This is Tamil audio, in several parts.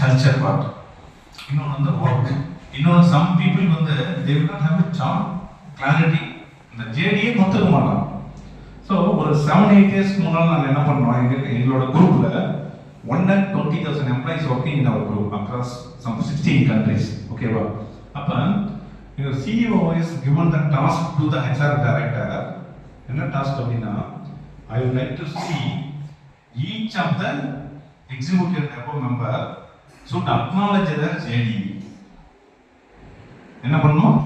culture part. On the work. Some people they will not have a charm, clarity. The JDA மொத்தமாக ஸோ ஒரு 7-8 இயர்ஸ்க்கு முன்னால் நாங்கள் என்ன பண்ணோம், எங்களோட குரூப்பில் 120,000 employees working in our group across some 16 countries. ஓகேவா? அப்போ எங்கள் CEO is given the task to the HR director. என்ன டாஸ்க் அப்படின்னா, I would like to see each of the executive member should acknowledge their JD. என்ன பண்ணணும்?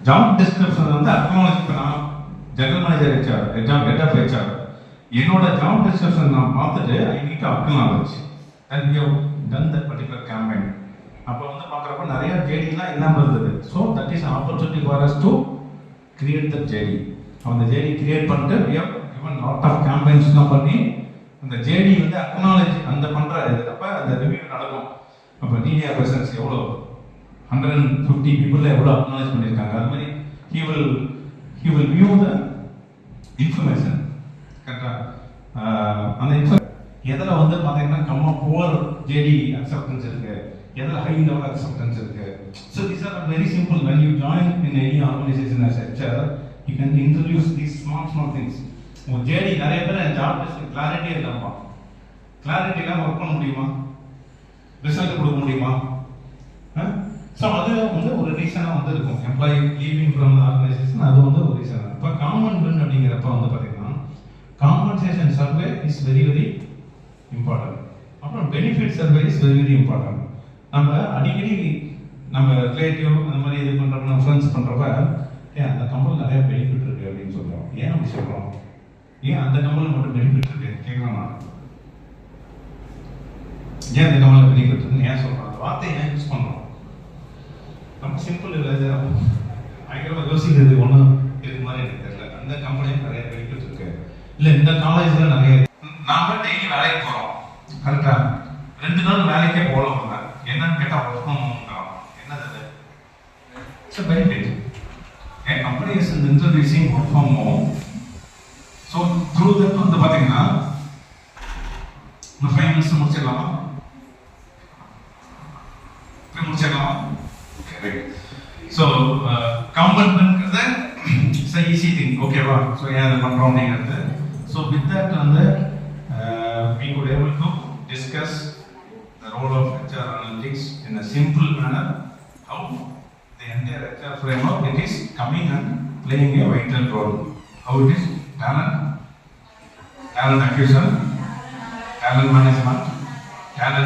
ஜாப் டிஸ்கிரிப்ஷன் அக்னாலஜ் பண்ணலாம். General manager HR, head of HR, என்னோட ஜாப் டிஸ்கிரிப்ஷன் நான் பார்த்துட்டு I need to acknowledge and we have done that particular campaign. அப்போ பார்க்குறப்ப நிறைய ஜேடிலாம் இல்லாமல் இருந்தது. So that is opportunity for us to create the JD. அந்த ஜேடி கிரியேட் பண்ணிட்டு we have given lot of கேம்பெயின்ஸ்லாம் பண்ணி அந்த ஜேடி அக்னாலஜ் அந்த பண்ணுற அப்போ அந்த ரிவ்யூ நடக்கும். அப்போ டிடிஆர் பர்சன்ஸ் எவ்வளோ 150 பீப்புளில் எவ்வளோ அக்னாலஜ் பண்ணியிருக்காங்க. அது மாதிரி he will view the information. கரெக்டாக அந்த எதில் பார்த்தீங்கன்னா கம்மா புவர் ஜேடி அக்செப்டன்ஸ் இருக்கு, எதில் ஹை லெவல் அக்செப்டன்ஸ் இருக்கு. So these are very simple. When you join in any organization as HR, you can introduce these small things. உங்கள் ஜேடி நிறைய பேர் ஜாப் கிளாரிட்டியே இல்லாமா, கிளாரிட்டிலாம் ஒர்க் பண்ண முடியுமா, ரிசல்ட் கொடுக்க முடியுமா? ஸோ அது ஒரு ரீசனாக இருக்கும். Employee leaving from the organisation, அது ஒரு ரீசன். இப்போ காமன் பின் அப்படிங்கிறப்ப பார்த்தீங்கன்னா compensation survey is very very important. அப்புறம் benefit survey is very very important. நம்ம அடிக்கடி நம்ம ரிலேட்டிவ் அந்த மாதிரி இது பண்ணுறப்ப நம்ம ஃப்ரெண்ட்ஸ் பண்ணுறப்ப அந்த கம்பெனி நிறைய பெனிஃபிட் இருக்கு அப்படின்னு சொல்கிறோம். ஏன் அப்படி சொல்கிறோம்? ஏன் அந்த கம்பெனியில் மட்டும் பெனிஃபிட் இருக்கு கேட்கலாமா? ஏன் அந்த கம்பெனியில் பெனிஃபிட் இருக்குன்னு ஏன் சொல்கிறோம்? அந்த வார்த்தையை ஏன் யூஸ் பண்ணுறோம்? ரொம்ப சிம்பிள் இல்லை, பயங்கரமாக யோசிக்கிறது ஒன்றும் இது மாதிரி எனக்கு தெரியல. அந்த கம்பெனியும் நிறைய பெனிஃபிட் இருக்கு. இல்லை இந்த காலேஜில் நிறைய நாம டெய்லி வேலைக்கு போகிறோம். கரெக்டாக 2 நாள் வேலைக்கே போகலாம். என்னன்னு கேட்டால் ஒர்க் ஃப்ரம் ஹோம் தான். என்னது? It's a benefit. என் company is introducing work from home. So through that பார்த்தீங்கன்னா இன்னும் 5 minutes முடிச்சிடலாமா? முடிச்சிடலாமா? ஸோ காம்பன்மெண்ட்ங்கிறது இட்ஸ் அ ஈஸி திங். ஓகேவா? ஸோ ஏன் அதை பண்ணுறோம் அப்படிங்கிறது. So with that we could able to discuss the role of HR analytics in a simple manner, how the entire HR framework it is coming and playing a vital role. How it is talent acquisition, talent management, talent